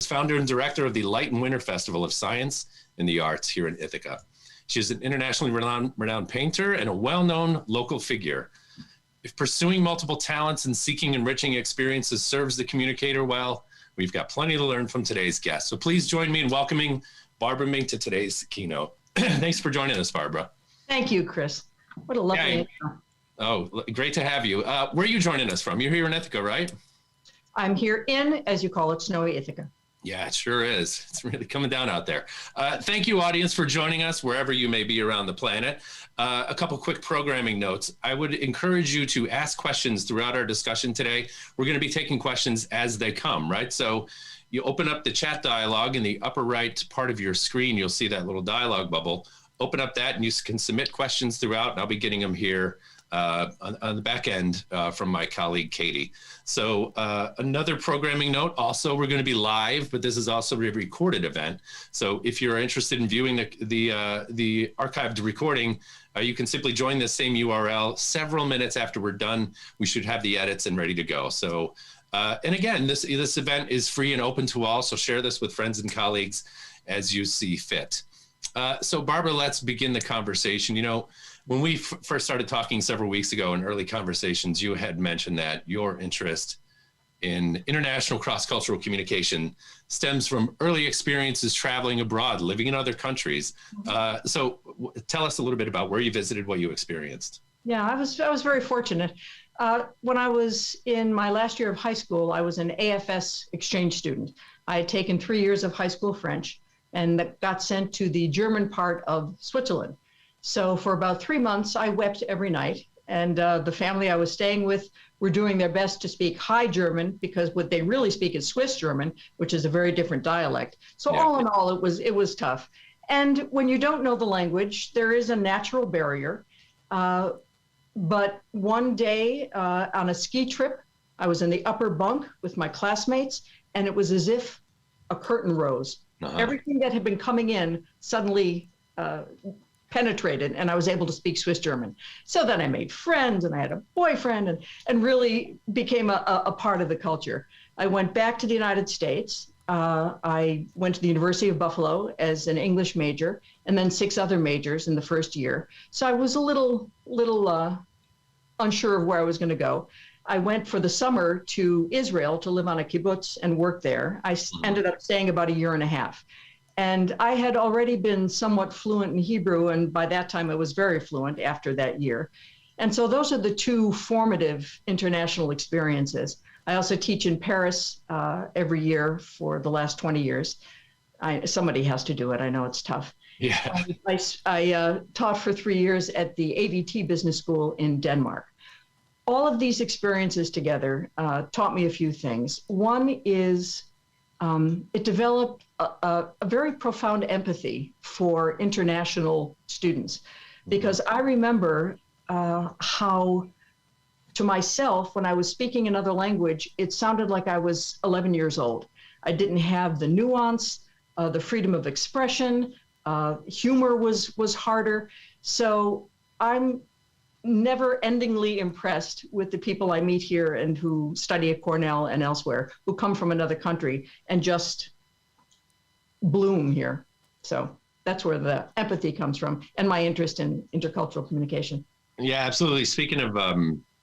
Founder and director of the Light and Winter Festival of Science and the Arts here in Ithaca. She is an internationally renowned painter and a well-known local figure. If pursuing multiple talents and seeking enriching experiences serves the communicator well, we've got plenty to learn from today's guest. So please join me in welcoming Barbara Mink to today's keynote. Thanks for joining us, Barbara. Thank you, Chris. What a lovely intro. Oh, great to have you. Where are you joining us from? You're here in Ithaca, right? I'm here in, as you call it, snowy Ithaca. Yeah, it sure is. It's really coming down out there. Thank you, audience, for joining us wherever you may be around the planet. A couple quick programming notes. I would encourage you to ask questions throughout our discussion today. We're going to be taking questions as they come, right? So you open up the chat dialogue in the upper right part of your screen. You'll see that little dialogue bubble. Open up that and you can submit questions throughout, and I'll be getting them here on the back end from my colleague, Katie. So another programming note, also we're going to be live, but this is also a recorded event. So if you're interested in viewing the archived recording, you can simply join the same URL several minutes after we're done. We should have the edits and ready to go. So, and again, this event is free and open to all, so share this with friends and colleagues as you see fit. So Barbara, let's begin the conversation. You know, when we first started talking several weeks ago in early conversations, you had mentioned that your interest in international cross-cultural communication stems from early experiences traveling abroad, living in other countries. So tell us a little bit about where you visited, what you experienced. Yeah, I was very fortunate. When I was in my last year of high school, I was an AFS exchange student. I had taken 3 years of high school French and got sent to the German part of Switzerland. So for about 3 months, I wept every night. And the family I was staying with were doing their best to speak High German, because what they really speak is Swiss German, which is a very different dialect. So yeah. All in all, it was tough. And when you don't know the language, there is a natural barrier. But one day on a ski trip, I was in the upper bunk with my classmates, and it was as if a curtain rose. Everything that had been coming in suddenly penetrated, and I was able to speak Swiss German. So then I made friends, and I had a boyfriend, and really became a part of the culture. I went back to the United States. I went to the University of Buffalo as an English major, and then 6 other majors in the first year. So I was a little unsure of where I was going to go. I went for the summer to Israel to live on a kibbutz and work there. I ended up staying about 1.5 years. And I had already been somewhat fluent in Hebrew, and by that time I was very fluent after that year. And so those are the 2 formative international experiences. I also teach in Paris every year for the last 20 years. Somebody has to do it. I know it's tough. Yeah. I taught for 3 years at the AVT Business School in Denmark. All of these experiences together taught me a few things. One is it developed a very profound empathy for international students, because I remember how, to myself, when I was speaking another language, it sounded like I was 11 years old. I didn't have the nuance, the freedom of expression, humor was harder. So I'm never-endingly impressed with the people I meet here and who study at Cornell and elsewhere, who come from another country and just bloom here. So that's where the empathy comes from, and my interest in intercultural communication. Yeah, absolutely. Speaking of,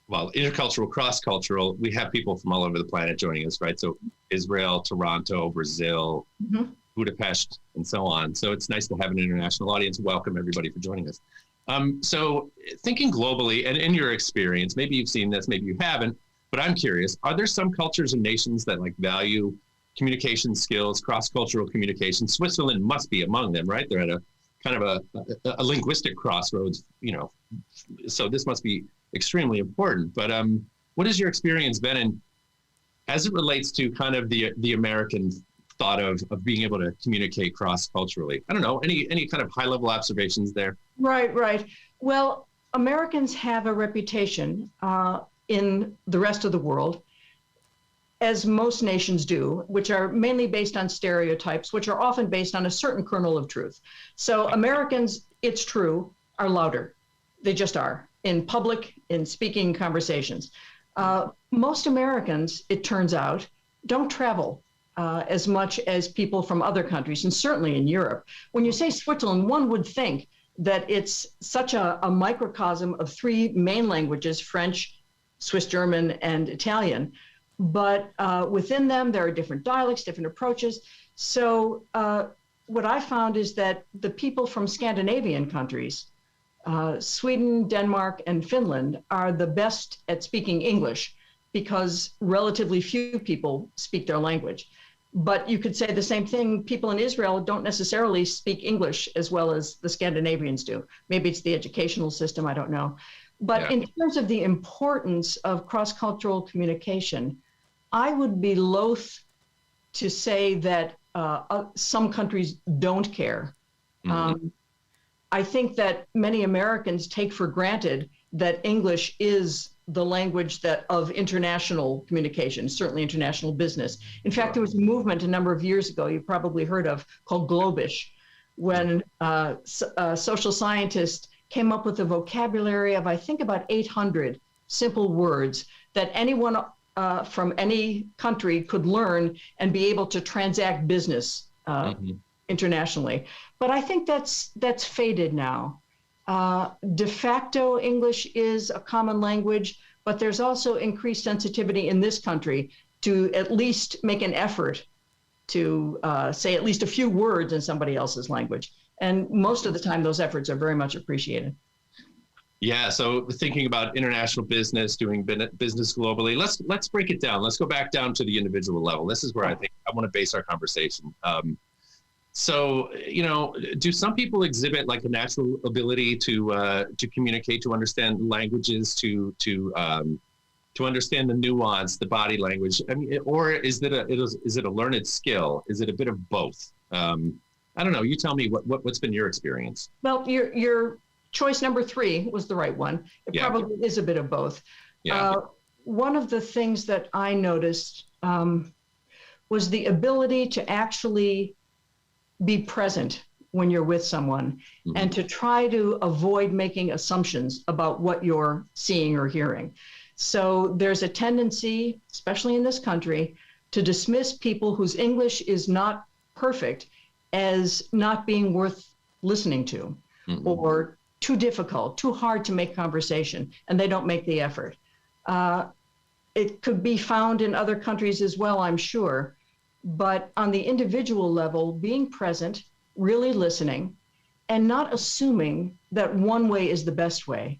well, intercultural, cross-cultural, we have people from all over the planet joining us, right? So Israel, Toronto, Brazil, Budapest, and so on. So it's nice to have an international audience. Welcome, everybody, for joining us. So thinking globally, and in your experience, maybe you've seen this, maybe you haven't, but I'm curious, are there some cultures and nations that value communication skills, cross-cultural communication? Switzerland must be among them, right? They're at a kind of a linguistic crossroads, so this must be extremely important. But what has your experience been in, as it relates to kind of the American thought of being able to communicate cross-culturally? I don't know, any kind of high-level observations there? Right. Well, Americans have a reputation in the rest of the world, as most nations do, which are mainly based on stereotypes, which are often based on a certain kernel of truth. So Americans, it's true, are louder. They just are, in public, in speaking conversations. Most Americans, it turns out, don't travel as much as people from other countries, and certainly in Europe. When you say Switzerland, one would think that it's such a microcosm of three main languages, French, Swiss German, and Italian. But within them, there are different dialects, different approaches. So what I found is that the people from Scandinavian countries, Sweden, Denmark, and Finland, are the best at speaking English because relatively few people speak their language. But you could say the same thing. People in Israel don't necessarily speak English as well as the Scandinavians do. Maybe it's the educational system, I don't know. But in terms of the importance of cross-cultural communication, I would be loath to say that some countries don't care. I think that many Americans take for granted that English is the language that of international communication, certainly international business. In fact, there was a movement a number of years ago, you probably heard of, called Globish, when social scientists came up with a vocabulary of, I think, about 800 simple words that anyone from any country could learn and be able to transact business internationally. But I think that's faded now. De facto English is a common language, but there's also increased sensitivity in this country to at least make an effort to say at least a few words in somebody else's language. And most of the time, those efforts are very much appreciated. Yeah, so thinking about international business, doing business globally, let's break it down. Let's go back down to the individual level. This is where I think I want to base our conversation. So, you know, do some people exhibit like a natural ability to communicate, to understand languages, to understand the nuance, the body language? I mean, or is it a learned skill? Is it a bit of both? I don't know. You tell me what's been your experience. Well, your choice number 3 was the right one. It probably is a bit of both. Yeah. One of the things that I noticed was the ability to actually be present when you're with someone and to try to avoid making assumptions about what you're seeing or hearing. So there's a tendency, especially in this country, to dismiss people whose English is not perfect as not being worth listening to or too difficult, too hard to make conversation, and they don't make the effort. It could be found in other countries as well, I'm sure. But on the individual level, being present, really listening, and not assuming that one way is the best way.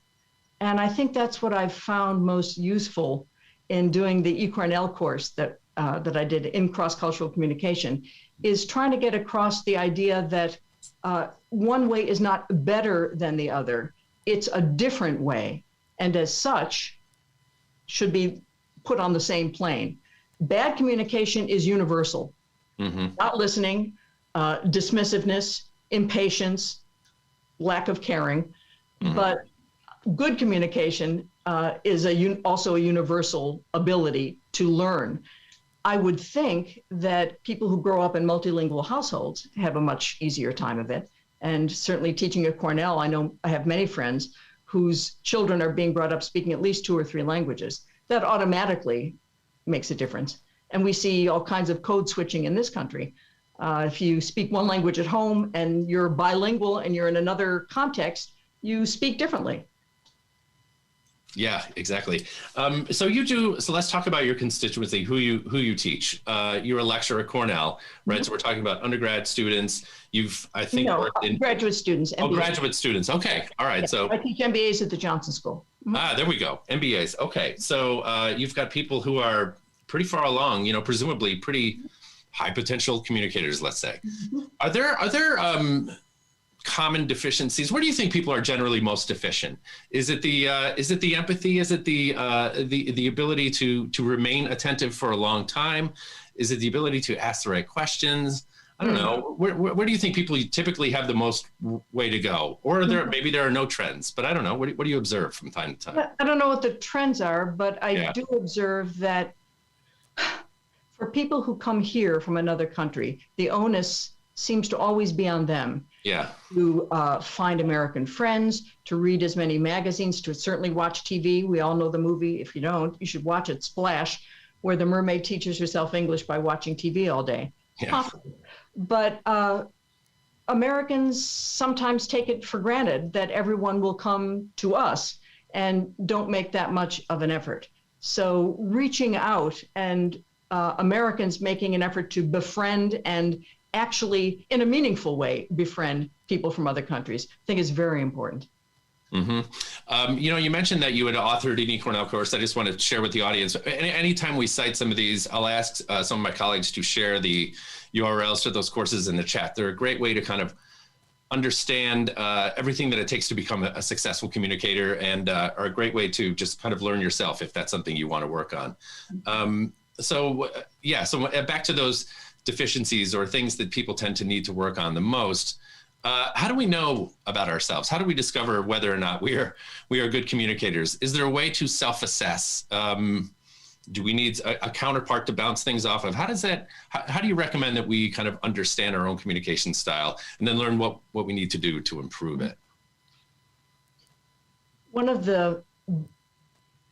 And I think that's what I've found most useful in doing the eCornell course that I did in cross-cultural communication, is trying to get across the idea that one way is not better than the other. It's a different way, and as such, should be put on the same plane. Bad communication is universal. Not listening, dismissiveness, impatience, lack of caring. But good communication is also a universal ability to learn. I would think that people who grow up in multilingual households have a much easier time of it. And certainly teaching at Cornell, I know I have many friends whose children are being brought up speaking at least 2 or 3 languages. That automatically makes a difference. And we see all kinds of code switching in this country. If you speak one language at home and you're bilingual and you're in another context, you speak differently. Yeah, exactly. So let's talk about your constituency, who you teach. You're a lecturer at Cornell, right? So we're talking about undergrad students. Worked in graduate students. MBAs. Oh, graduate students. Okay. All right. Yeah, so I teach MBAs at the Johnson School. There we go. MBAs. Okay. So you've got people who are pretty far along, presumably pretty high potential communicators, let's say. Are there common deficiencies? Where do you think people are generally most deficient? Is it the empathy? Is it the ability to remain attentive for a long time? Is it the ability to ask the right questions? I don't know. Where do you think people typically have the most way to go? Or maybe there are no trends, but I don't know. What do you observe from time to time? I don't know what the trends are, but I do observe that for people who come here from another country, the onus seems to always be on them. Yeah. To find American friends, to read as many magazines, to certainly watch TV. We all know the movie. If you don't, you should watch it, Splash, where the mermaid teaches herself English by watching TV all day. Yeah. Possible. But Americans sometimes take it for granted that everyone will come to us and don't make that much of an effort. So reaching out and Americans making an effort to befriend and actually, in a meaningful way, befriend people from other countries, I think is very important. Mm-hmm. You mentioned that you had authored an eCornell course. I just want to share with the audience. Anytime we cite some of these, I'll ask some of my colleagues to share the URLs to those courses in the chat. They're a great way to kind of understand everything that it takes to become a successful communicator, and are a great way to just kind of learn yourself if that's something you want to work on. So back to those deficiencies or things that people tend to need to work on the most. How do we know about ourselves? How do we discover whether or not we are good communicators? Is there a way to self-assess? Do we need a counterpart to bounce things off of? How do you recommend that we kind of understand our own communication style and then learn what we need to do to improve it? One of the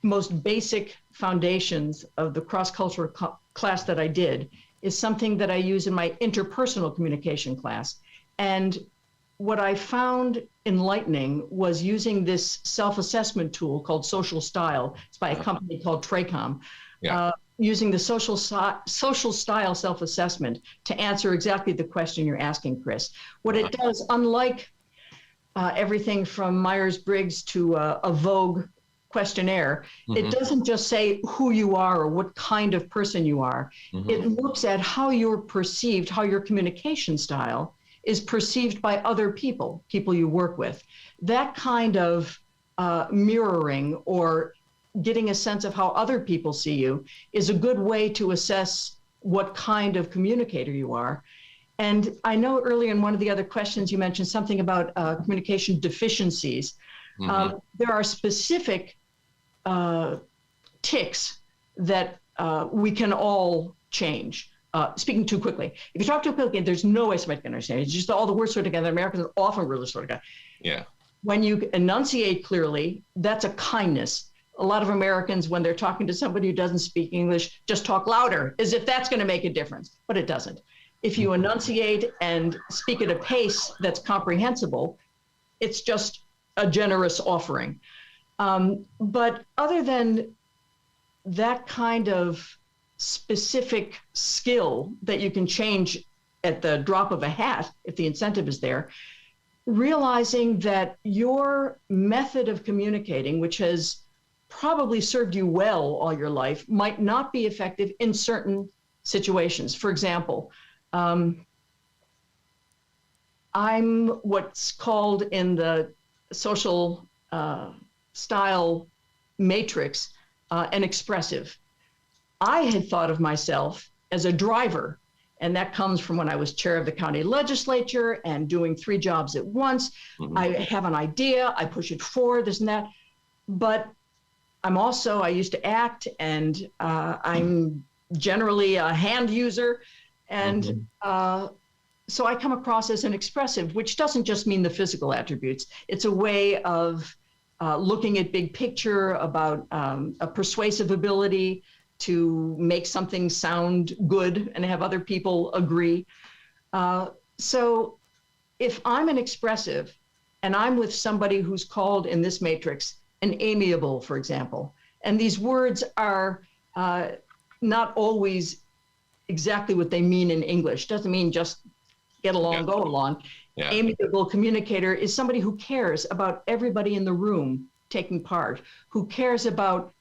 most basic foundations of the cross-cultural class that I did is something that I use in my interpersonal communication class. And what I found enlightening was using this self-assessment tool called Social Style. It's by a company called Tracom. Yeah. Using the social style self-assessment to answer exactly the question you're asking, Chris. What it does, unlike everything from Myers-Briggs to a Vogue questionnaire, it doesn't just say who you are or what kind of person you are. It looks at how you're perceived, how your communication style is perceived by other people you work with. That kind of mirroring or getting a sense of how other people see you is a good way to assess what kind of communicator you are. And I know earlier in one of the other questions you mentioned something about communication deficiencies. There are specific tics that we can all change. Speaking too quickly. If you talk too quickly, there's no way somebody can understand it. It's just all the words sort of together. Americans are often really sort of together. Yeah. When you enunciate clearly, that's a kindness. A lot of Americans, when they're talking to somebody who doesn't speak English, just talk louder, as if that's going to make a difference, but it doesn't. If you enunciate and speak at a pace that's comprehensible, it's just a generous offering. But other than that kind of specific skill that you can change at the drop of a hat, if the incentive is there, realizing that your method of communicating, which has probably served you well all your life, might not be effective in certain situations. For example, I'm what's called in the social style matrix an expressive. I had thought of myself as a driver, and that comes from when I was chair of the county legislature and doing 3 jobs at once. I have an idea, I push it forward, this and that, but I used to act, and I'm generally a hand user. And so I come across as an expressive, which doesn't just mean the physical attributes. It's a way of looking at big picture, about a persuasive ability to make something sound good and have other people agree. So if I'm an expressive and I'm with somebody who's called in this matrix an amiable, for example, and these words are not always exactly what they mean in English. Doesn't mean just get along, go along. Yeah. Amiable communicator is somebody who cares about everybody in the room taking part, who cares about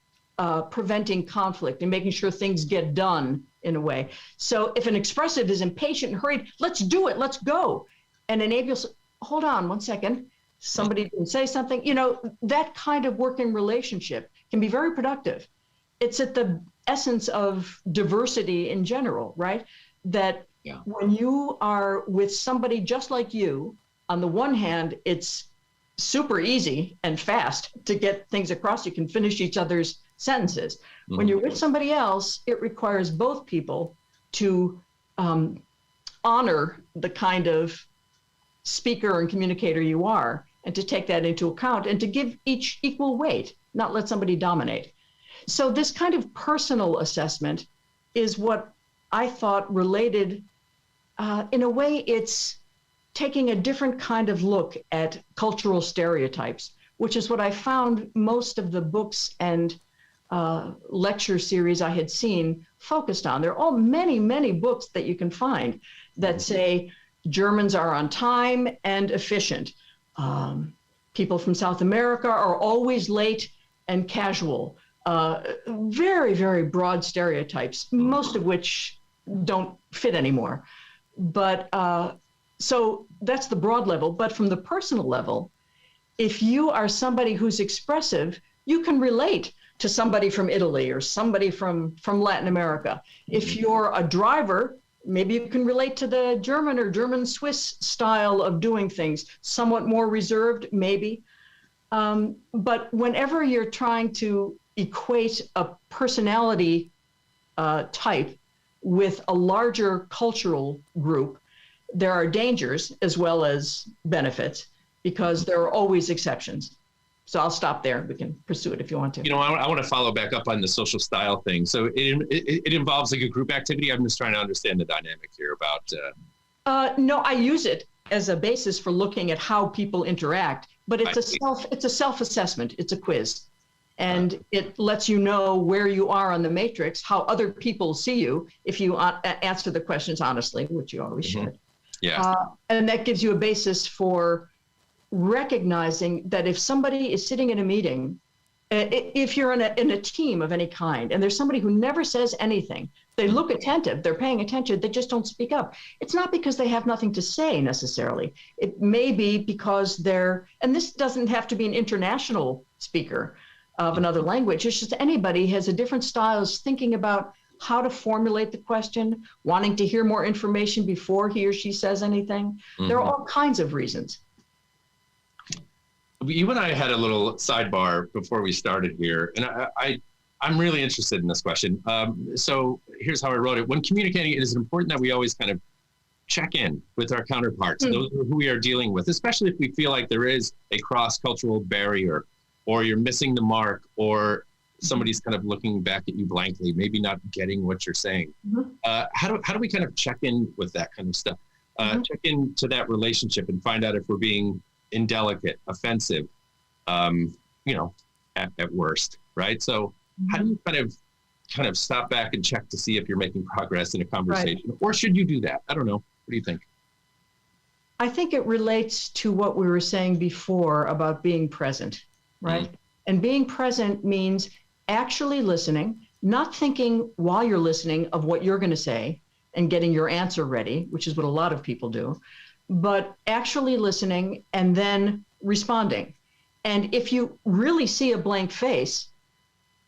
preventing conflict and making sure things get done in a way. So if an expressive is impatient and hurried, let's do it, let's go. And an amiable, hold on one second, somebody didn't say something. That kind of working relationship can be very productive. It's at the essence of diversity in general, right? That when you are with somebody just like you, on the one hand, it's super easy and fast to get things across. You can finish each other's sentences. When you're with somebody else, it requires both people to honor the kind of speaker and communicator you are, and to take that into account and to give each equal weight, not let somebody dominate. So this kind of personal assessment is what I thought related, in a way, it's taking a different kind of look at cultural stereotypes, which is what I found most of the books and lecture series I had seen focused on. There are all many books that you can find that say Germans are on time and efficient. People from South America are always late and casual. Very broad stereotypes, most of which don't fit anymore. But so that's the broad level. But from the personal level, if you are somebody who's expressive, you can relate to somebody from Italy or somebody from Latin America. If you're a driver, maybe you can relate to the German or German-Swiss style of doing things, somewhat more reserved, maybe. But whenever you're trying to equate a personality type with a larger cultural group, there are dangers as well as benefits, because there are always exceptions. So I'll stop there. We can pursue it if you want to. I want to follow back up on the social style thing. So it involves like a group activity. I'm just trying to understand the dynamic here about. No, I use it as a basis for looking at how people interact, but it's a self-assessment. It's a quiz, and it lets you know where you are on the matrix, how other people see you if you answer the questions honestly, which you always should. Yeah. And that gives you a basis for recognizing that if somebody is sitting in a meeting, if you're in a team of any kind, and there's somebody who never says anything, they look attentive, they're paying attention, they just don't speak up. It's not because they have nothing to say necessarily. It may be because and this doesn't have to be an international speaker of another language, it's just anybody has a different style, is thinking about how to formulate the question, wanting to hear more information before he or she says anything. There are all kinds of reasons. You and I had a little sidebar before we started here, and I'm really interested in this question. So here's how I wrote it. When communicating, it is important that we always kind of check in with our counterparts, those who we are dealing with, especially if we feel like there is a cross-cultural barrier, or you're missing the mark, or somebody's kind of looking back at you blankly, maybe not getting what you're saying. How do we kind of check in with that kind of stuff? Check into that relationship and find out if we're being indelicate, offensive, at worst, right? So how do you kind of stop back and check to see if you're making progress in a conversation, or should you do that? I don't know. What do you think? I think it relates to what we were saying before about being present, right? And being present means actually listening, not thinking while you're listening of what you're going to say and getting your answer ready, which is what a lot of people do, but actually listening and then responding. And if you really see a blank face,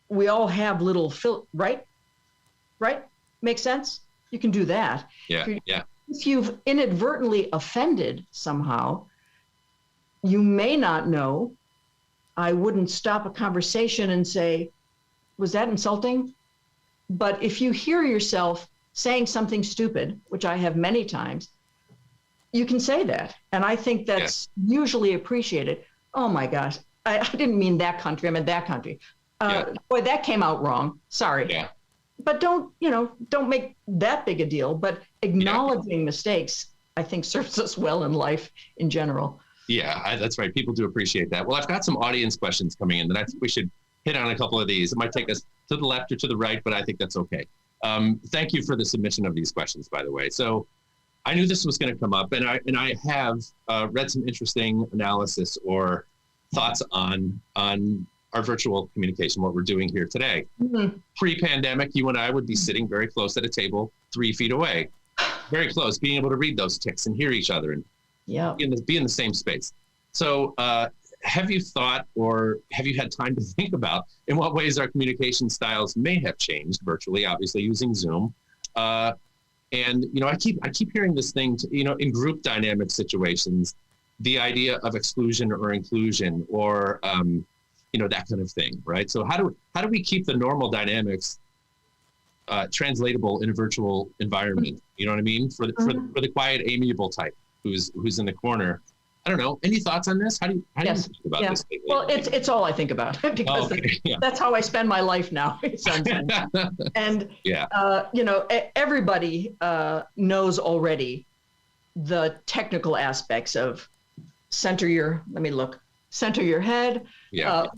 we all have little right? Make sense? You can do that. Yeah. If you've inadvertently offended somehow, you may not know. I wouldn't stop a conversation and say, was that insulting? But if you hear yourself saying something stupid, which I have many times, you can say that. And I think that's usually appreciated. Oh my gosh, I didn't mean that country, I meant that country. Boy, that came out wrong. Sorry. Yeah. But don't make that big a deal. But acknowledging mistakes, I think, serves us well in life in general. Yeah, that's right. People do appreciate that. Well, I've got some audience questions coming in, and I think we should hit on a couple of these. It might take us to the left or to the right, but I think that's okay. Thank you for the submission of these questions, by the way. So I knew this was going to come up, and I have read some interesting analysis or thoughts on our virtual communication, what we're doing here today. Pre-pandemic, you and I would be sitting very close at a table 3 feet away, very close, being able to read those ticks and hear each other and be in the same space. So have you thought, or have you had time to think about in what ways our communication styles may have changed virtually, obviously using Zoom? And I keep hearing this thing, in group dynamic situations, the idea of exclusion or inclusion, or that kind of thing, right? So how do we keep the normal dynamics translatable in a virtual environment? You know what I mean? For the quiet, amiable type who's in the corner. I don't know. Any thoughts on this? How do you Yes. think about this lately? Well, it's all I think about because that's how I spend my life now. It's on Zoom. And everybody knows already the technical aspects of center your head,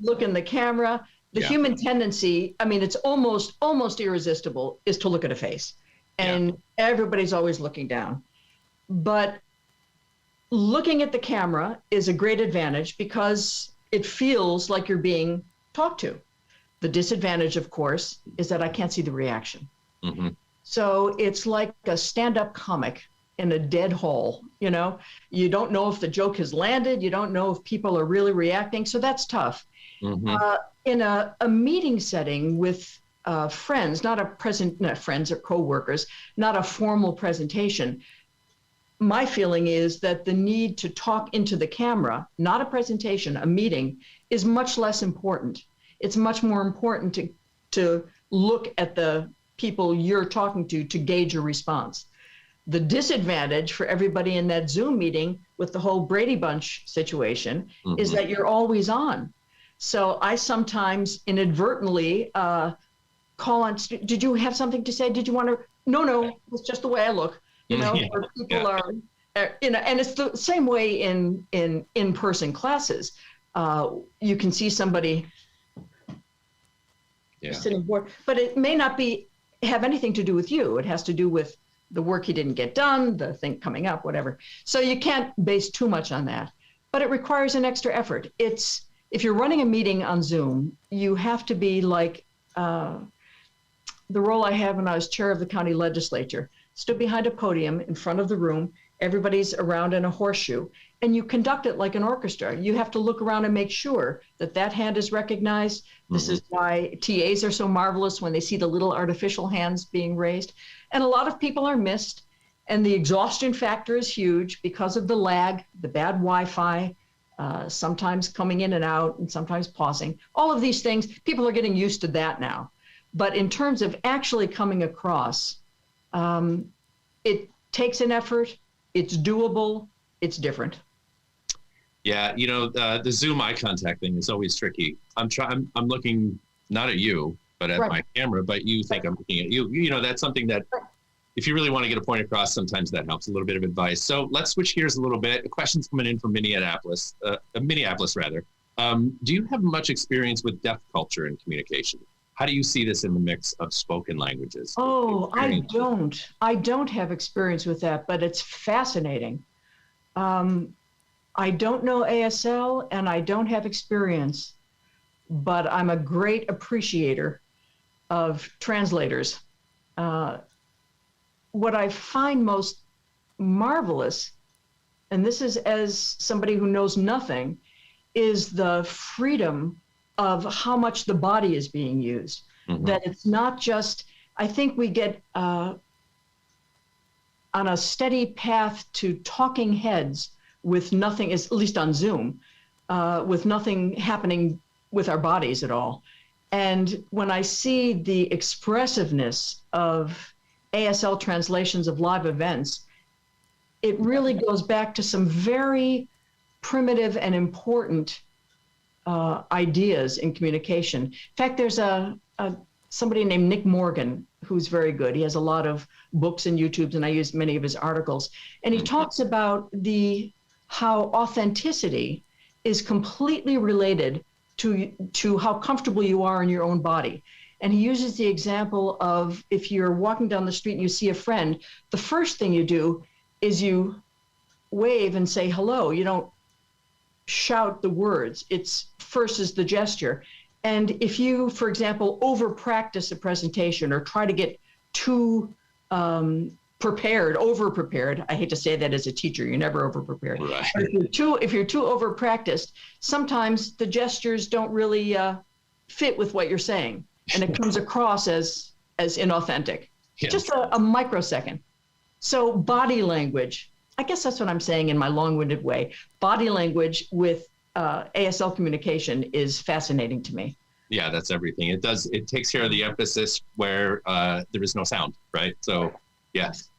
look in the camera. The human tendency, I mean, it's almost irresistible, is to look at a face. And everybody's always looking down. But looking at the camera is a great advantage because it feels like you're being talked to. The disadvantage, of course, is that I can't see the reaction. Mm-hmm. So it's like a stand-up comic in a dead hall. You don't know if the joke has landed. You don't know if people are really reacting. So that's tough. Mm-hmm. In a meeting setting with friends, not friends or coworkers, not a formal presentation, my feeling is that the need to talk into the camera, not a presentation, a meeting, is much less important. It's much more important to look at the people you're talking to gauge your response. The disadvantage for everybody in that Zoom meeting with the whole Brady Bunch situation is that you're always on. So I sometimes inadvertently call on, did you have something to say? Did you want to? No, it's just the way I look. Where people are, and it's the same way in person classes. You can see somebody sitting bored, but it may not have anything to do with you. It has to do with the work he didn't get done, the thing coming up, whatever. So you can't base too much on that, but it requires an extra effort. If you're running a meeting on Zoom, you have to be like the role I had when I was chair of the county legislature. Stood behind a podium in front of the room, everybody's around in a horseshoe, and you conduct it like an orchestra. You have to look around and make sure that hand is recognized. This is why TAs are so marvelous when they see the little artificial hands being raised. And a lot of people are missed, and the exhaustion factor is huge because of the lag, the bad Wi-Fi, sometimes coming in and out and sometimes pausing. All of these things, people are getting used to that now. But in terms of actually coming across, it takes an effort, it's doable, it's different. Yeah, the Zoom eye contact thing is always tricky. I'm looking not at you, but at my camera, but you think I'm looking at you. That's something that if you really want to get a point across, sometimes that helps. A little bit of advice. So let's switch gears a little bit. A question's coming in from Minneapolis rather. Do you have much experience with deaf culture and communication? How do you see this in the mix of spoken languages? Oh, I don't have experience with that, but it's fascinating. I don't know ASL and I don't have experience, but I'm a great appreciator of translators. What I find most marvelous, and this is as somebody who knows nothing, is the freedom of how much the body is being used. That it's not just, I think we get on a steady path to talking heads with nothing, at least on Zoom, with nothing happening with our bodies at all. And when I see the expressiveness of ASL translations of live events, it really goes back to some very primitive and important ideas in communication. In fact, there's somebody named Nick Morgan who's very good. He has a lot of books and YouTubes, and I use many of his articles. And he talks about how authenticity is completely related to how comfortable you are in your own body. And he uses the example of if you're walking down the street and you see a friend, the first thing you do is you wave and say hello. You don't shout the words. It's first is the gesture. And if you, for example, over practice a presentation or try to get too over prepared, I hate to say that as a teacher, you're never over prepared. Right. If you're too over practiced, sometimes the gestures don't really fit with what you're saying, and it comes across as inauthentic. Yeah. Just a microsecond. So body language, I guess that's what I'm saying in my long-winded way. Body language with ASL communication is fascinating to me. Yeah, that's everything. It takes care of the emphasis where there is no sound, right? So Yes.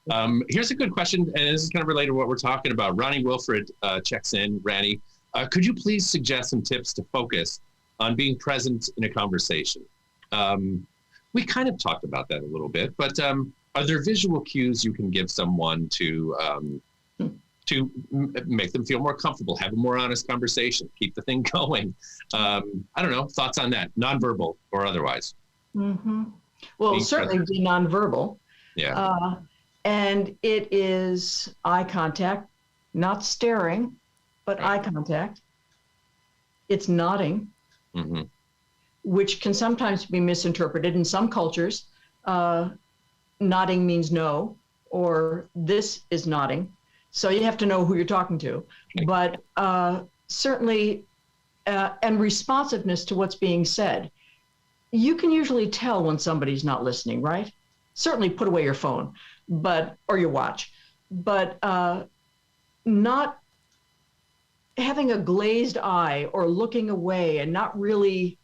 Here's a good question, and this is kind of related to what we're talking about. Ronnie Wilfred checks in. Ranny, could you please suggest some tips to focus on being present in a conversation? We kind of talked about that a little bit, but are there visual cues you can give someone to make them feel more comfortable, have a more honest conversation, keep the thing going? I don't know, thoughts on that, nonverbal or otherwise? Mm-hmm. Well, Being certainly present. be nonverbal. Yeah. And it is eye contact, not staring, but eye contact. It's nodding, Mm-hmm. which can sometimes be misinterpreted in some cultures. Nodding means no, or this is nodding. So you have to know who you're talking to. Okay. But certainly, and responsiveness to what's being said. You can usually tell when somebody's not listening, right? Certainly put away your phone, or your watch, but not having a glazed eye or looking away and not really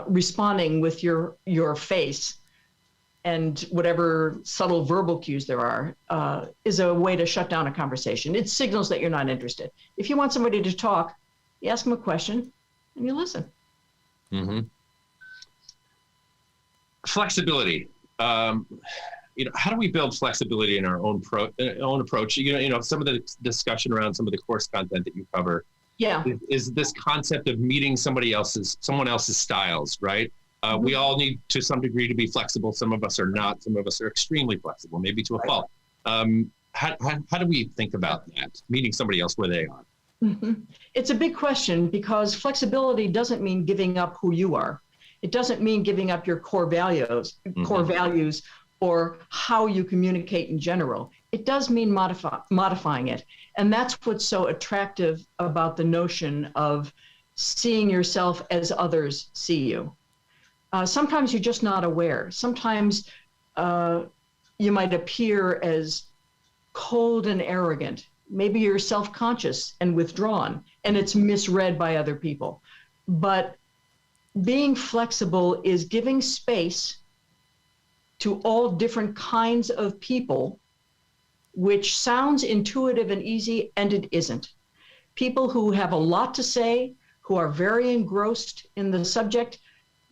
responding with your face and whatever subtle verbal cues there are is a way to shut down a conversation. It signals that you're not interested. If you want somebody to talk, you ask them a question and you listen. Mm-hmm. Flexibility. How do we build flexibility in our own approach? Some of the discussion around some of the course content that you cover. Yeah. Is this concept of meeting someone else's styles, right? Mm-hmm. We all need to some degree to be flexible. Some of us are not. Some of us are extremely flexible, maybe to a fault. How do we think about that? Meeting somebody else where they are. Mm-hmm. It's a big question because flexibility doesn't mean giving up who you are. It doesn't mean giving up your core values, or how you communicate in general. It does mean modifying it. And that's what's so attractive about the notion of seeing yourself as others see you. Sometimes you're just not aware. Sometimes you might appear as cold and arrogant. Maybe you're self-conscious and withdrawn, and it's misread by other people. But being flexible is giving space to all different kinds of people, which sounds intuitive and easy, and it isn't. People who have a lot to say, who are very engrossed in the subject,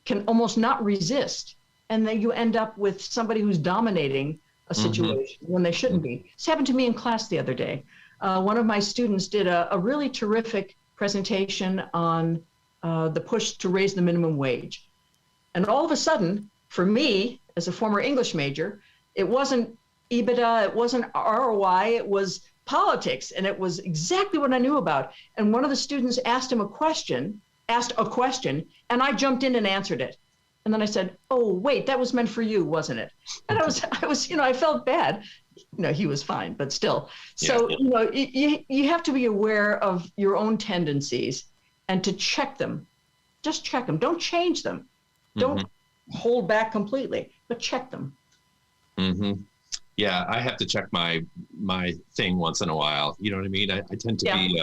can almost not resist. And then you end up with somebody who's dominating a situation when they shouldn't be. This happened to me in class the other day. One of my students did a really terrific presentation on the push to raise the minimum wage. And all of a sudden, for me, as a former English major, it wasn't EBITDA, it wasn't ROI, it was politics, and it was exactly what I knew about. And one of the students asked a question, and I jumped in and answered it. And then I said, "Oh, wait, that was meant for you, wasn't it?" And I felt bad. He was fine, but still. So, you have to be aware of your own tendencies and to check them. Just check them. Don't change them. Don't hold back completely, but check them. Mm-hmm. Yeah, I have to check my thing once in a while. You know what I mean? I tend to be,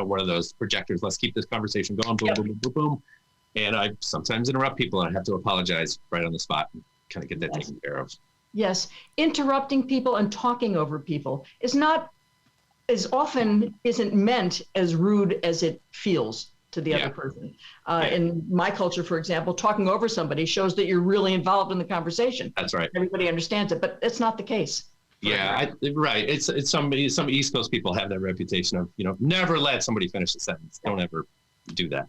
one of those projectors. Let's keep this conversation going. Boom, boom, boom, boom, boom. And I sometimes interrupt people, and I have to apologize right on the spot and kind of get that taken care of. Yes, interrupting people and talking over people isn't meant as rude as it feels to the other person. In my culture, for example, talking over somebody shows that you're really involved in the conversation. That's right. Everybody understands it, but it's not the case. Yeah, right. It's some East Coast people have that reputation of, never let somebody finish a sentence. Don't ever do that.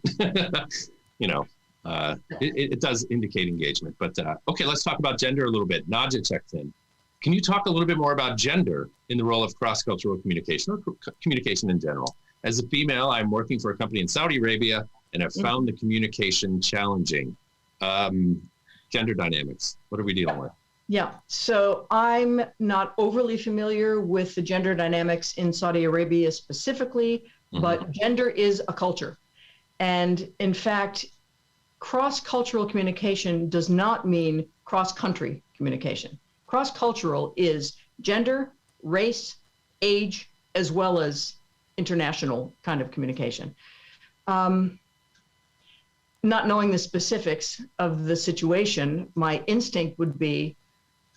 It does indicate engagement. But okay, let's talk about gender a little bit. Naja checked in. Can you talk a little bit more about gender in the role of cross-cultural communication or communication in general? As a female, I'm working for a company in Saudi Arabia, and I've found the communication challenging. Gender dynamics, what are we dealing with? Yeah, so I'm not overly familiar with the gender dynamics in Saudi Arabia specifically, but gender is a culture. And in fact, cross-cultural communication does not mean cross-country communication. Cross-cultural is gender, race, age, as well as international kind of communication. Not knowing the specifics of the situation, my instinct would be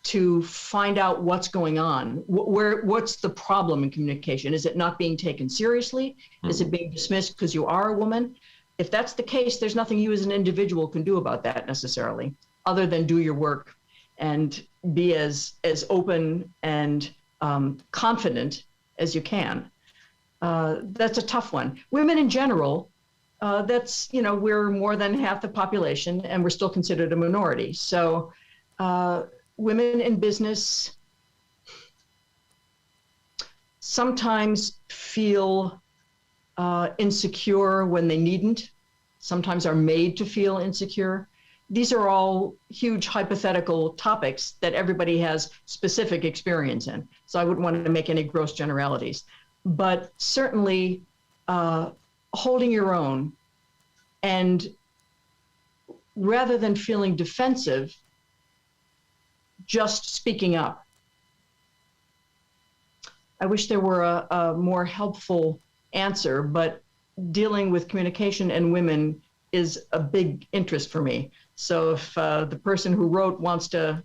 to find out what's going on. What's the problem in communication? Is it not being taken seriously? Is it being dismissed because you are a woman? If that's the case, there's nothing you as an individual can do about that necessarily, other than do your work and be as open and confident as you can. That's a tough one. Women in general, we're more than half the population and we're still considered a minority. So women in business sometimes feel insecure when they needn't, sometimes are made to feel insecure. These are all huge hypothetical topics that everybody has specific experience in. So I wouldn't want to make any gross generalities, but certainly holding your own, and rather than feeling defensive, just speaking up. I wish there were a more helpful answer, but dealing with communication and women is a big interest for me. So if the person who wrote wants to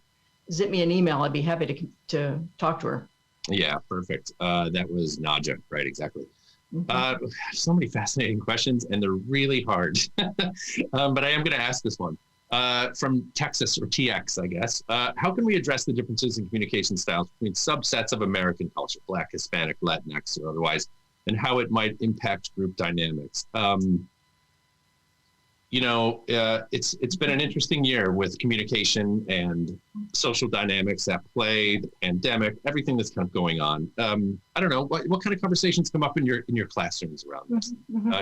zip me an email, I'd be happy to talk to her. Yeah, perfect. That was Naja, right? Exactly. Mm-hmm. So many fascinating questions, and they're really hard. But I am going to ask this one from Texas, or TX, I guess. How can we address the differences in communication styles between subsets of American culture, Black, Hispanic, Latinx, or otherwise, and how it might impact group dynamics? It's been an interesting year with communication and social dynamics at play, the pandemic, everything that's kind of going on. I don't know, what kind of conversations come up in your classrooms around this,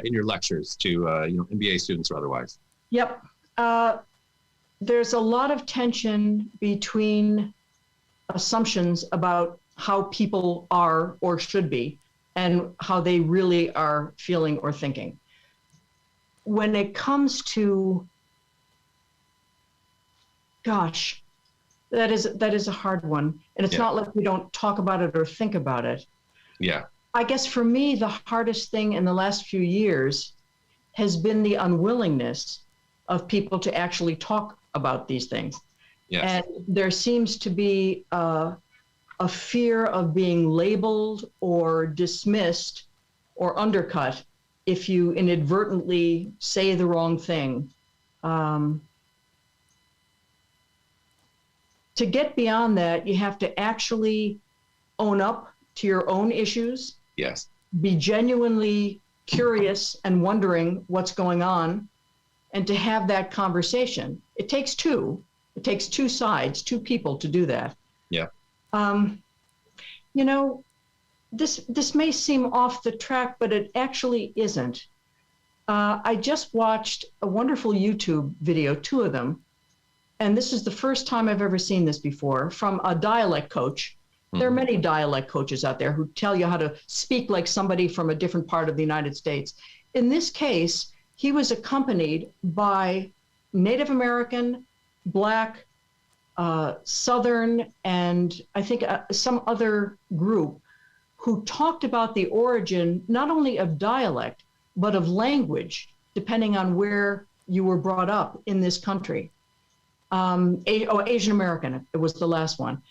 in your lectures to MBA students or otherwise? Yep. There's a lot of tension between assumptions about how people are or should be and how they really are feeling or thinking. When it comes to, gosh, that is a hard one. And it's not like we don't talk about it or think about it. Yeah. I guess for me, the hardest thing in the last few years has been the unwillingness of people to actually talk about these things. Yes. And there seems to be a fear of being labeled or dismissed or undercut if you inadvertently say the wrong thing. To get beyond that, you have to actually own up to your own issues. Yes. Be genuinely curious and wondering what's going on, and to have that conversation. It takes two. It takes two sides, two people to do that. Yeah. This may seem off the track, but it actually isn't. I just watched a wonderful YouTube video, two of them, and this is the first time I've ever seen this before, from a dialect coach. There are many dialect coaches out there who tell you how to speak like somebody from a different part of the United States. In this case, he was accompanied by Native American, Black, Southern, and I think some other group who talked about the origin not only of dialect, but of language, depending on where you were brought up in this country. Asian American, it was the last one.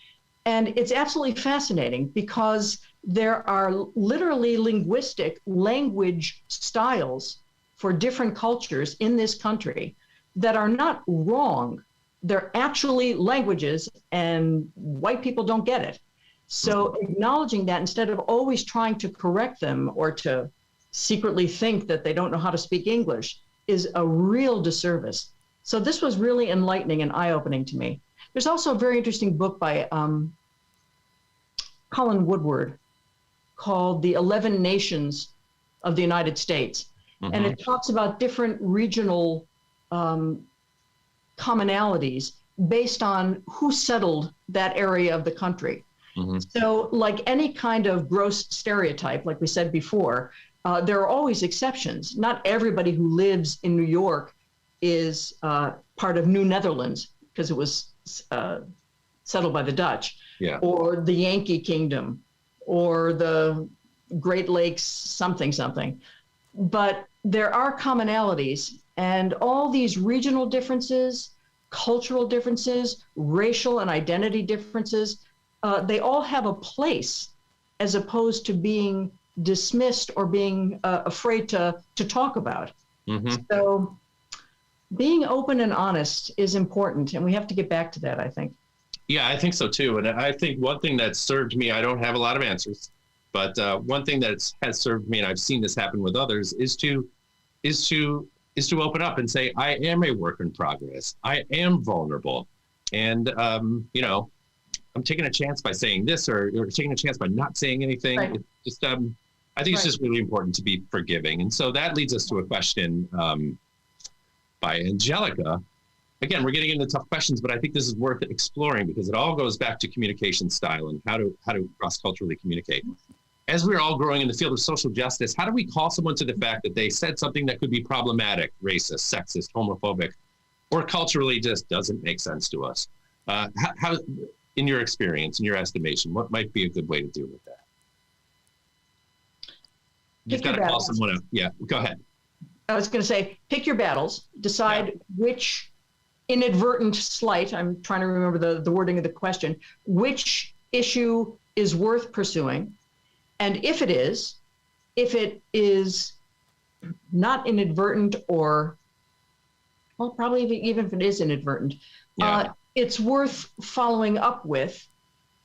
And it's absolutely fascinating because there are literally linguistic language styles for different cultures in this country that are not wrong. They're actually languages, and white people don't get it. So acknowledging that instead of always trying to correct them or to secretly think that they don't know how to speak English is a real disservice. So this was really enlightening and eye-opening to me. There's also a very interesting book by Colin Woodward called The 11 Nations of the United States. And it talks about different regional commonalities based on who settled that area of the country. So like any kind of gross stereotype, like we said before, there are always exceptions. Not everybody who lives in New York is part of New Netherlands because it was settled by the Dutch, or the Yankee Kingdom, or the Great Lakes something. But there are commonalities, and all these regional differences, cultural differences, racial and identity differences, they all have a place as opposed to being dismissed or being afraid to talk about. Mm-hmm. So being open and honest is important, and we have to get back to that, I think. Yeah, I think so too. And I think one thing that served me, I don't have a lot of answers, but one thing that has served me, and I've seen this happen with others, is to open up and say, I am a work in progress. I am vulnerable. And, I'm taking a chance by saying this or taking a chance by not saying anything. Right. It's just, I think it's just really important to be forgiving. And so that leads us to a question by Angelica. Again, we're getting into tough questions, but I think this is worth exploring because it all goes back to communication style and how to cross-culturally communicate. As we're all growing in the field of social justice, how do we call someone to the fact that they said something that could be problematic, racist, sexist, homophobic, or culturally just doesn't make sense to us? How, in your experience, in your estimation, what might be a good way to deal with that? You've got to call someone out. Yeah, go ahead. I was going to say, pick your battles, decide which inadvertent slight, I'm trying to remember the wording of the question, which issue is worth pursuing. And if it is not inadvertent or, well, probably even if it is inadvertent, it's worth following up with,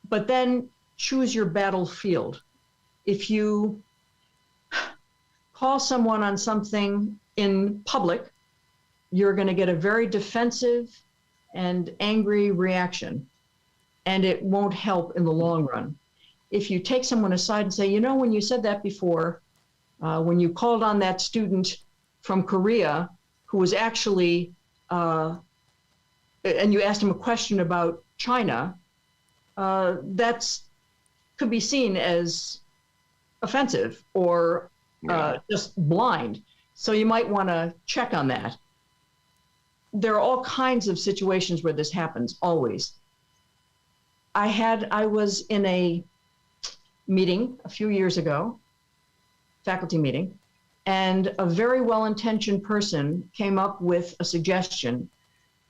but then choose your battlefield. If you call someone on something in public, you're going to get a very defensive and angry reaction, and it won't help in the long run. If you take someone aside and say, when you said that before, when you called on that student from Korea who was actually, and you asked him a question about China, that's could be seen as offensive or just blind. So you might want to check on that. There are all kinds of situations where this happens, always. I was in a meeting a few years ago, faculty meeting, and a very well-intentioned person came up with a suggestion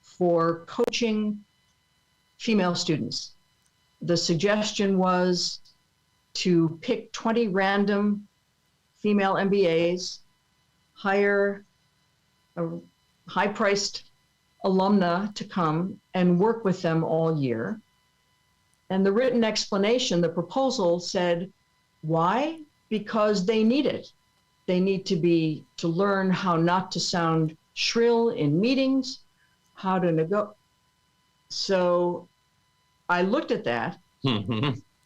for coaching female students. The suggestion was to pick 20 random female MBAs, hire a high-priced alumna to come and work with them all year. And the written explanation, the proposal said, why? Because they need it. They need to learn how not to sound shrill in meetings, how to negotiate. So I looked at that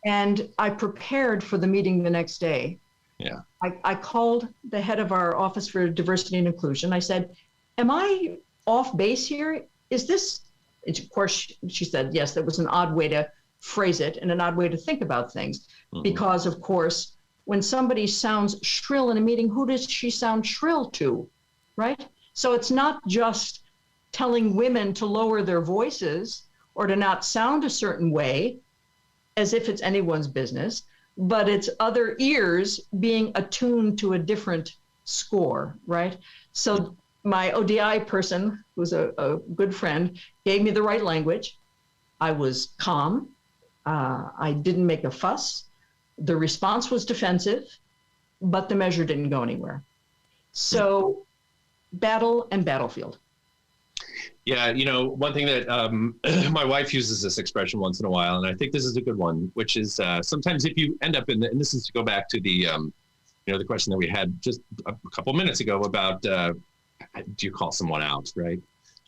and I prepared for the meeting the next day. Yeah. I called the head of our Office for Diversity and Inclusion. I said, am I off base here? Is this, and of course, she said, yes, that was an odd way to phrase it and an odd way to think about things. Because, of course, when somebody sounds shrill in a meeting, who does she sound shrill to, right? So it's not just telling women to lower their voices or to not sound a certain way as if it's anyone's business, but it's other ears being attuned to a different score, right? So my ODI person, who's a good friend, gave me the right language. I was calm. I didn't make a fuss. The response was defensive, but the measure didn't go anywhere. So battle and battlefield. Yeah, one thing that my wife uses this expression once in a while, and I think this is a good one, which is sometimes if you end up in and this is to go back to the, the question that we had just a couple minutes ago about, do you call someone out, right?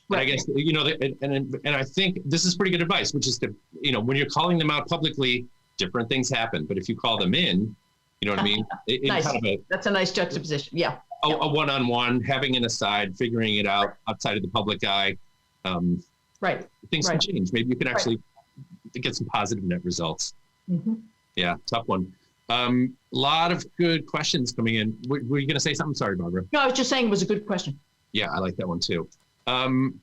But I guess, and I think this is pretty good advice, which is to, when you're calling them out publicly, different things happen. But if you call them in, you know what I mean? Nice. That's a nice juxtaposition. Yeah. A one-on-one, having an aside, figuring it out outside of the public eye. Right. Things can change. Maybe you can actually get some positive net results. Yeah, tough one. Lot of good questions coming in. Were you going to say something? Sorry, Barbara. No, I was just saying it was a good question. Yeah, I like that one too. Somebody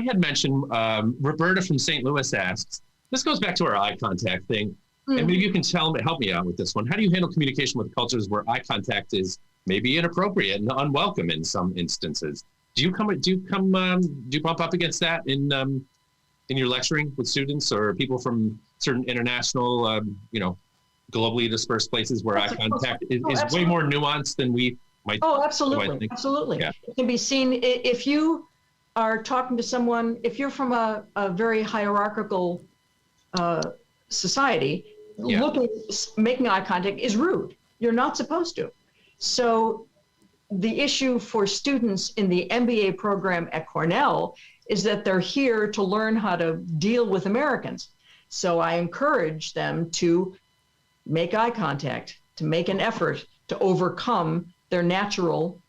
had mentioned, Roberta from St. Louis asks, this goes back to our eye contact thing. And maybe you can help me out with this one. How do you handle communication with cultures where eye contact is maybe inappropriate and unwelcome in some instances? Do you bump up against that in your lecturing with students or people from certain international, globally dispersed places where eye contact is way more nuanced than we might? Oh, absolutely. Absolutely. Yeah. It can be seen if you are talking to someone, if you're from a very hierarchical society, making eye contact is rude. You're not supposed to. So the issue for students in the MBA program at Cornell is that they're here to learn how to deal with Americans. So I encourage them to make eye contact, to make an effort to overcome their natural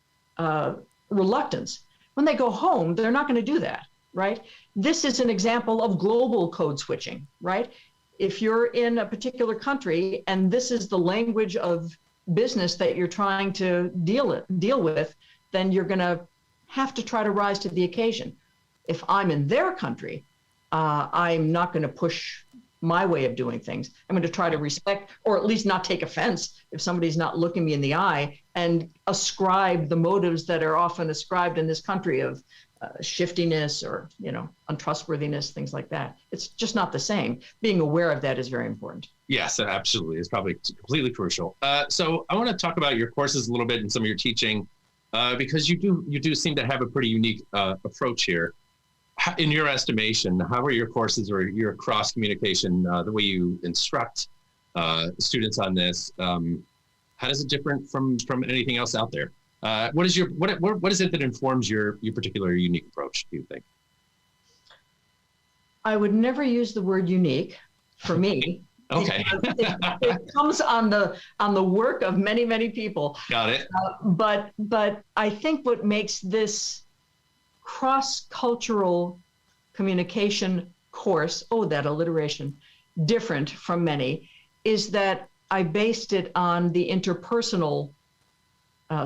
reluctance. When they go home, they're not going to do that, right? This is an example of global code switching, right? If you're in a particular country and this is the language of business that you're trying to deal with, then you're going to have to try to rise to the occasion. If I'm in their country, I'm not going to push my way of doing things. I'm going to try to respect, or at least not take offense if somebody's not looking me in the eye, and ascribe the motives that are often ascribed in this country of shiftiness or, untrustworthiness, things like that. It's just not the same. Being aware of that is very important. Yes, absolutely. It's probably completely crucial. So I want to talk about your courses a little bit and some of your teaching, because you do seem to have a pretty unique approach here. In your estimation, how are your courses or your cross communication, the way you instruct students on this? How does it differ from anything else out there? What is it that informs your particular unique approach, do you think? I would never use the word unique for me. Okay. It comes on the work of many, many people. Got it. But I think what makes this cross-cultural communication course, that alliteration, different from many, is that I based it on the interpersonal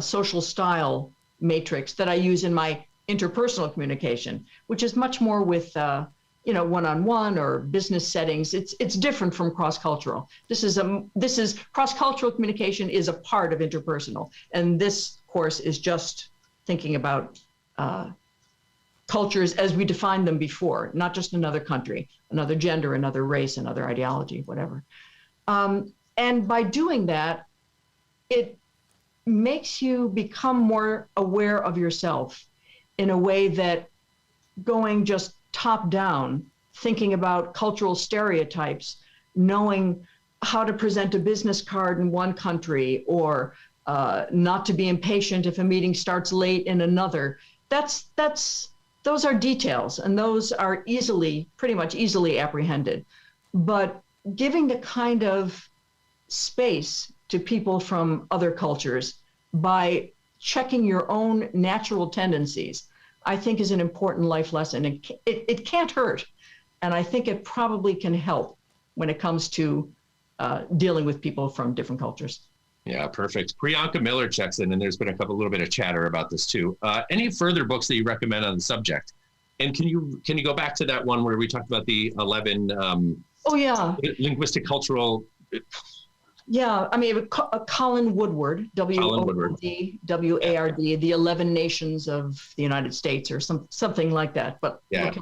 social style matrix that I use in my interpersonal communication, which is much more with one-on-one or business settings. It's different from cross-cultural. This is cross-cultural communication is a part of interpersonal, and this course is just thinking about cultures as we defined them before, not just another country, another gender, another race, another ideology, whatever. And by doing that, it makes you become more aware of yourself in a way that going just top down, thinking about cultural stereotypes, knowing how to present a business card in one country, or not to be impatient if a meeting starts late in another. Those are details, and those are pretty much easily apprehended. But giving the kind of space to people from other cultures by checking your own natural tendencies, I think is an important life lesson. It can't hurt. And I think it probably can help when it comes to dealing with people from different cultures. Yeah, perfect. Priyanka Miller checks in, and there's been a little bit of chatter about this too. Any further books that you recommend on the subject? And can you go back to that one where we talked about the 11 linguistic cultural? Yeah, I mean, Colin Woodward, W-O-O-D-W-A-R-D, the 11 Nations of the United States, or something like that. But yeah.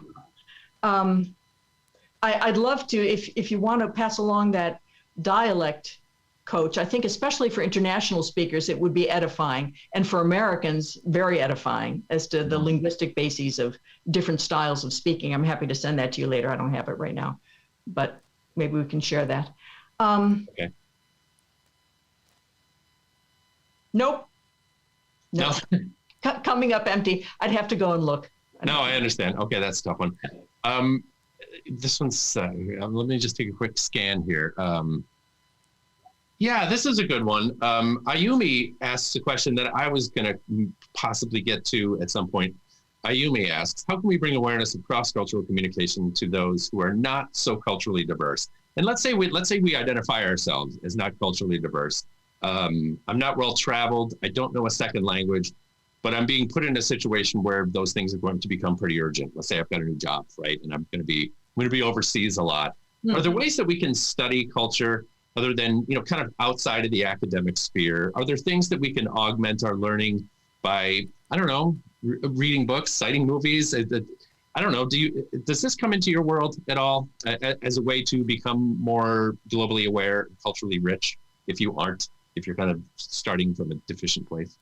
I'd love to, if you want to pass along that dialect coach, I think especially for international speakers, it would be edifying. And for Americans, very edifying as to the linguistic bases of different styles of speaking. I'm happy to send that to you later. I don't have it right now, but maybe we can share that. Okay. Nope. No. Coming up empty. I'd have to go and look. No, I understand. Okay, that's a tough one. This one's, let me just take a quick scan here. Yeah, this is a good one. Ayumi asks a question that I was going to possibly get to at some point. Ayumi asks, how can we bring awareness of cross-cultural communication to those who are not so culturally diverse? And let's say we identify ourselves as not culturally diverse. I'm not well-traveled. I don't know a second language, but I'm being put in a situation where those things are going to become pretty urgent. Let's say I've got a new job, right? And I'm going to be overseas a lot. Mm-hmm. Are there ways that we can study culture other than, kind of outside of the academic sphere? Are there things that we can augment our learning by, I don't know, reading books, citing movies. I don't know. Does this come into your world at all as a way to become more globally aware, culturally rich, if you're kind of starting from a deficient place?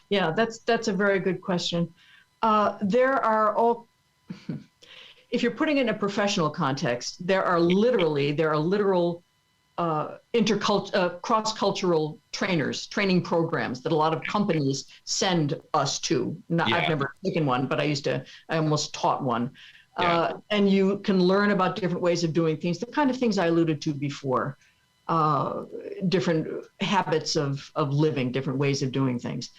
Yeah, that's a very good question. There are all, if you're putting it in a professional context, there are literal cross-cultural training programs that a lot of companies send us to. I've never taken one, but I almost taught one. And you can learn about different ways of doing things, the kind of things I alluded to before, different habits of living, different ways of doing things.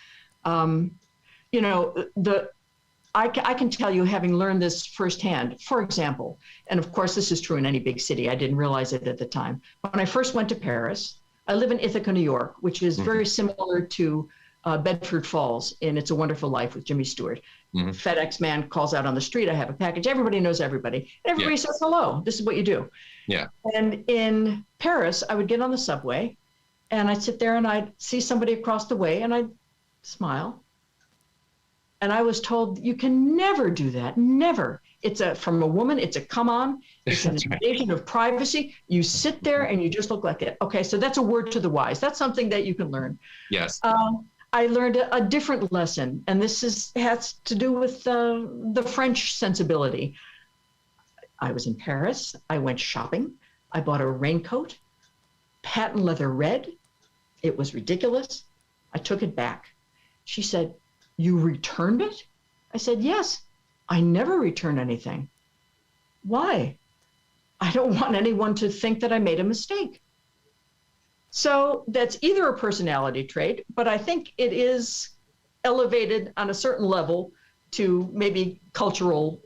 I can tell you, having learned this firsthand, for example, and of course, this is true in any big city. I didn't realize it at the time. When I first went to Paris, I live in Ithaca, New York, which is very similar to Bedford Falls in It's a Wonderful Life with Jimmy Stewart. FedEx man calls out on the street, I have a package. Everybody knows everybody. Everybody says hello. This is what you do. Yeah. And in Paris, I would get on the subway and I'd sit there and I'd see somebody across the way and I'd smile. And I was told, you can never do that, never. From a woman, it's a come on, it's an invasion of privacy. You sit there and you just look like it. Okay, so that's a word to the wise. That's something that you can learn. Yes. I learned a different lesson, and this has to do with the French sensibility. I was in Paris, I went shopping, I bought a raincoat, patent leather red. It was ridiculous. I took it back. She said, "You returned it?" I said, "Yes, I never return anything." "Why?" "I don't want anyone to think that I made a mistake." So that's either a personality trait, but I think it is elevated on a certain level to maybe cultural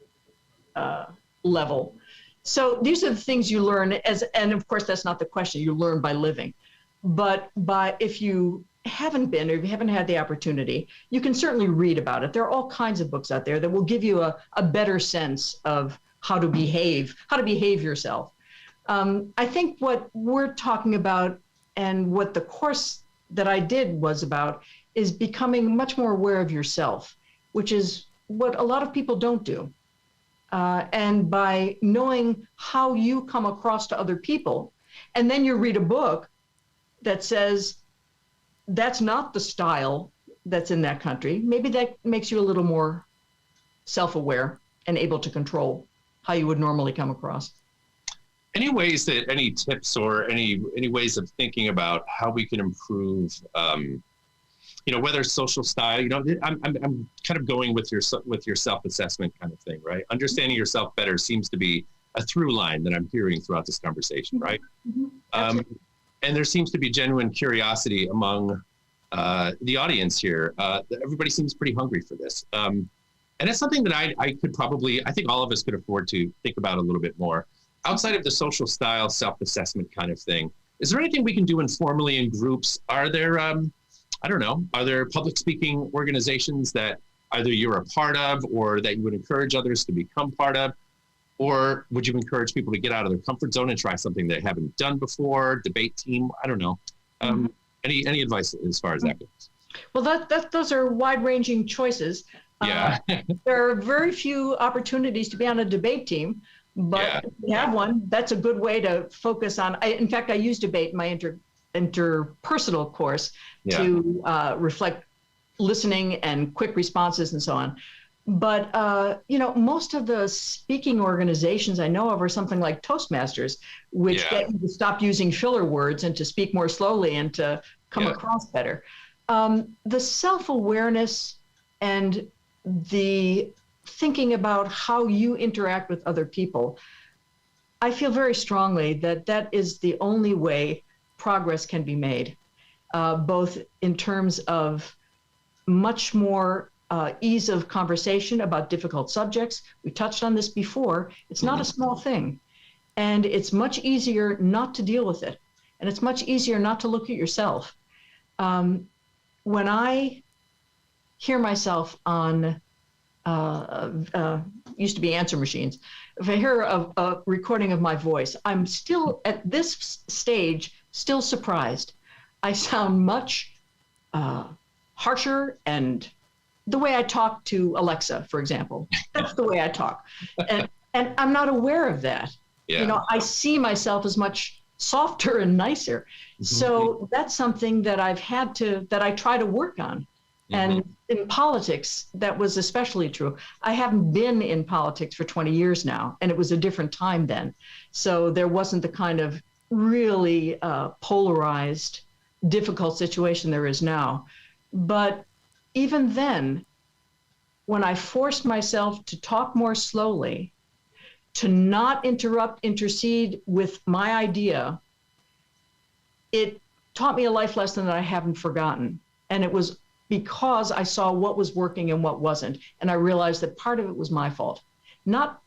level. So these are the things you learn and of course, that's not the question, you learn by living. But if you haven't been, or if you haven't had the opportunity, you can certainly read about it. There are all kinds of books out there that will give you a better sense of how to behave yourself. I think what we're talking about and what the course that I did was about is becoming much more aware of yourself, which is what a lot of people don't do. And by knowing how you come across to other people, and then you read a book that says, that's not the style that's in that country, maybe that makes you a little more self-aware and able to control how you would normally come across. Any tips or any ways of thinking about how we can improve, whether social style, I'm kind of going with your self-assessment kind of thing, right? Understanding yourself better seems to be a through line that I'm hearing throughout this conversation, right? And there seems to be genuine curiosity among the audience here. Everybody seems pretty hungry for this. And it's something that I think all of us could afford to think about a little bit more. Outside of the social style, self-assessment kind of thing, is there anything we can do informally in groups? Are there, are there public speaking organizations that either you're a part of or that you would encourage others to become part of? Or would you encourage people to get out of their comfort zone and try something they haven't done before? Debate team? I don't know. Any advice as far as that goes? Well, those are wide-ranging choices. Yeah. There are very few opportunities to be on a debate team, but if you have one, that's a good way to focus on. In fact, I use debate in my interpersonal course to reflect listening and quick responses and so on. But, most of the speaking organizations I know of are something like Toastmasters, which get you to stop using filler words and to speak more slowly and to come across better. The self-awareness and the thinking about how you interact with other people, I feel very strongly that is the only way progress can be made, both in terms of much more ease of conversation about difficult subjects. We touched on this before. It's not a small thing. And it's much easier not to deal with it. And it's much easier not to look at yourself. When I hear myself on, used to be answer machines, if I hear a recording of my voice, I'm still at this stage, still surprised. I sound much harsher, and the way I talk to Alexa, for example, that's the way I talk. And I'm not aware of that. Yeah. You know, I see myself as much softer and nicer. So that's something that that I try to work on. And in politics, that was especially true. I haven't been in politics for 20 years now, and it was a different time then. So there wasn't the kind of really polarized, difficult situation there is now. But even then, when I forced myself to talk more slowly, to not intercede with my idea, it taught me a life lesson that I haven't forgotten. And it was because I saw what was working and what wasn't. And I realized that part of it was my fault. Not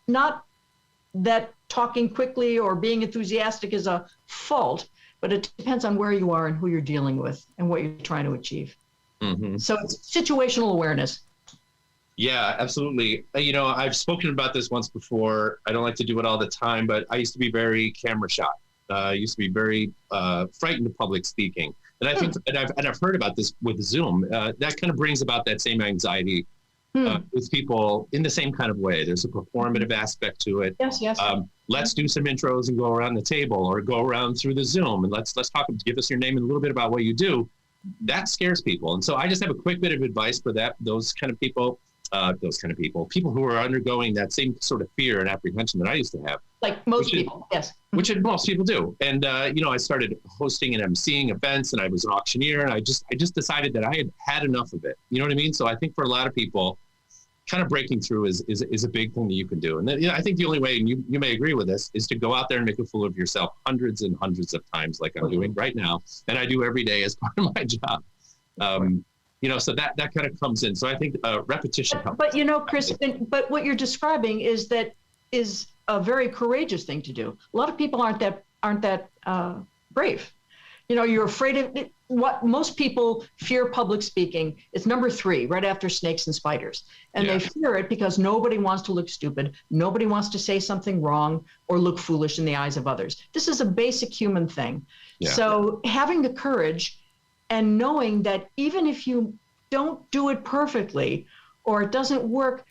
that talking quickly or being enthusiastic is a fault, but it depends on where you are and who you're dealing with and what you're trying to achieve. So it's situational awareness. Yeah, absolutely. You know, I've spoken about this once before. I don't like to do it all the time, but I used to be very camera shy. I used to be very frightened of public speaking. And I think, and I've heard about this with Zoom, that kind of brings about that same anxiety with people in the same kind of way. There's a performative aspect to it. Yes. Let's do some intros and go around the table, or go around through the Zoom, and let's talk, give us your name and a little bit about what you do. That scares people. And so I just have a quick bit of advice for those kind of people who are undergoing that same sort of fear and apprehension that I used to have. Like most people, yes. Which most people do. And, you know, I started hosting and emceeing events, and I was an auctioneer, and I just decided that I had had enough of it. You know what I mean? So I think for a lot of people, kind of breaking through is a big thing that you can do. And then, you know, I think the only way, and you may agree with this, is to go out there and make a fool of yourself hundreds and hundreds of times, like I'm doing right now. And I do every day as part of my job. You know, so that kind of comes in. So I think repetition helps. But you know, Chris, but what you're describing is a very courageous thing to do. A lot of people aren't that brave. You know, you're afraid of it. What most people fear public speaking is number 3, right after snakes and spiders. And they fear it because nobody wants to look stupid. Nobody wants to say something wrong or look foolish in the eyes of others. This is a basic human thing. Yeah. So having the courage and knowing that even if you don't do it perfectly or it doesn't work,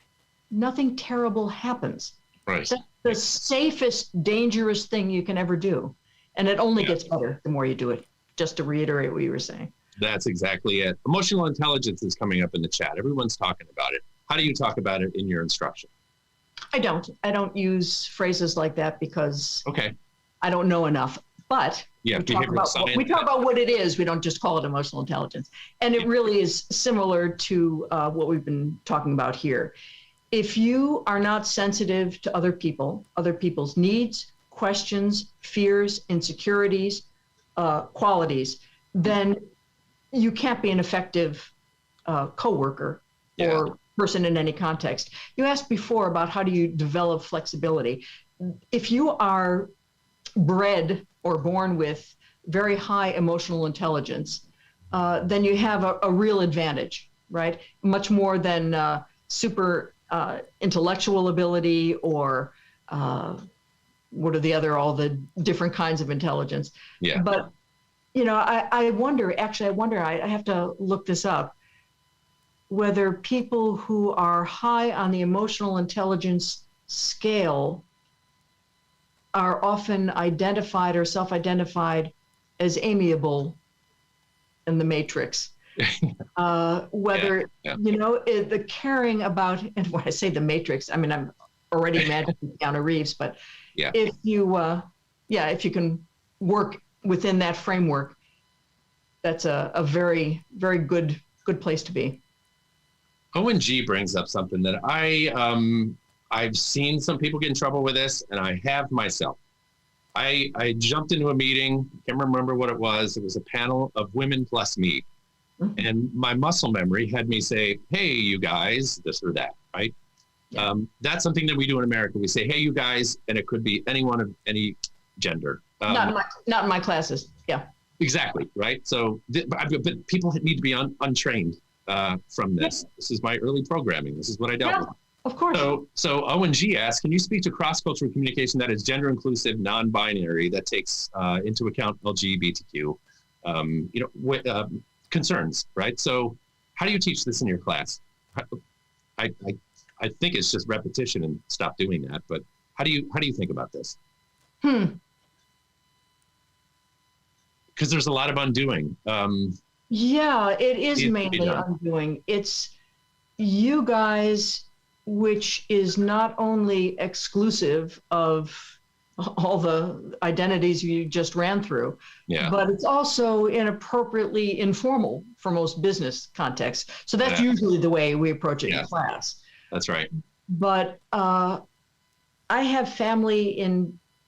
nothing terrible happens. Right. That's the safest, dangerous thing you can ever do. And it only gets better the more you do it, just to reiterate what you were saying. That's exactly it. Emotional intelligence is coming up in the chat. Everyone's talking about it. How do you talk about it in your instruction? I don't use phrases like that because I don't know enough. But we talk about what it is. We don't just call it emotional intelligence. And it really is similar to what we've been talking about here. If you are not sensitive to other people's needs, questions, fears, insecurities, qualities, then you can't be an effective coworker or person in any context. You asked before about how do you develop flexibility. If you are bred or born with very high emotional intelligence, then you have a real advantage, right? Much more than super intellectual ability or what are all the different kinds of intelligence. Yeah. But, you know, I wonder, I have to look this up, whether people who are high on the emotional intelligence scale are often identified or self-identified as amiable in the matrix. You know, the caring about, and when I say the matrix, I mean, I'm already imagining Keanu Reeves, but if you can work within that framework, that's a very, very good place to be. ONG brings up something that I've seen some people get in trouble with this, and I have myself. I jumped into a meeting, can't remember what it was. It was a panel of women plus me. Mm-hmm. And my muscle memory had me say, hey, you guys, this or that, right? Yeah. That's something that we do in America. We say, hey, you guys, and it could be anyone of any gender. Not in my classes, yeah. Exactly, right? So, but people need to be untrained from this. Yeah. This is my early programming. This is what I dealt with. Of course. So ONG asks, can you speak to cross-cultural communication that is gender-inclusive, non-binary, that takes into account LGBTQ, concerns, right? So How do you teach this in your class? I think it's just repetition and stop doing that. But how do you think about this? Because there's a lot of undoing. Yeah, it is mainly undoing. It's you guys, which is not only exclusive of all the identities you just ran through, but it's also inappropriately informal for most business contexts. So that's usually the way we approach it in class. That's right. But I have family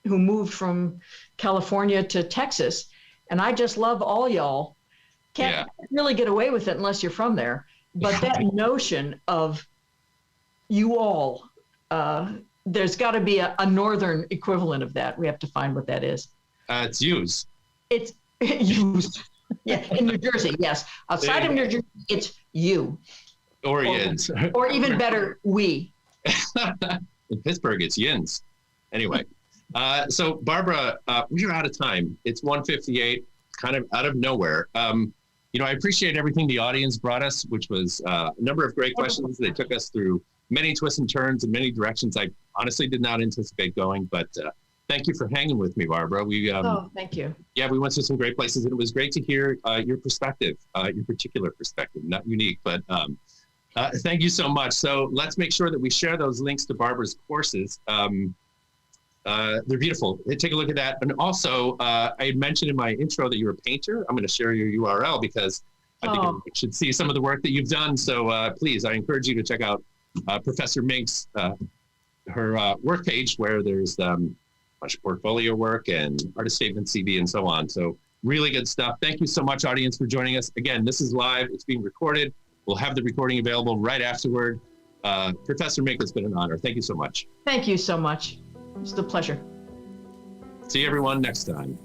who moved from California to Texas, and I just love all y'all. Can't really get away with it unless you're from there. But that notion of you all, there's got to be a northern equivalent of that. We have to find what that is. It's yous. It's yous. Yeah, in New Jersey, yes. Outside of New Jersey, it's you. Or yins. Or even better, we. In Pittsburgh, it's yins. Anyway, so Barbara, we're out of time. It's 1:58, kind of out of nowhere. I appreciate everything the audience brought us, which was a number of great questions. They took us through many twists and turns and many directions I honestly did not anticipate going, but thank you for hanging with me, Barbara. Thank you. Yeah, we went to some great places, and it was great to hear your perspective, your particular perspective, not unique, but thank you so much. So let's make sure that we share those links to Barbara's courses. They're beautiful. Take a look at that. And also, I had mentioned in my intro that you're a painter. I'm going to share your URL because I think everyone should see some of the work that you've done. So please, I encourage you to check out Professor Mink's, her work page, where there's a bunch of portfolio work and artist statement, CV, and so on. So really good stuff. Thank you so much, audience, for joining us. Again, this is live. It's being recorded. We'll have the recording available right afterward. Professor Mink, it's been an honor. Thank you so much. Thank you so much. It's a pleasure. See everyone next time.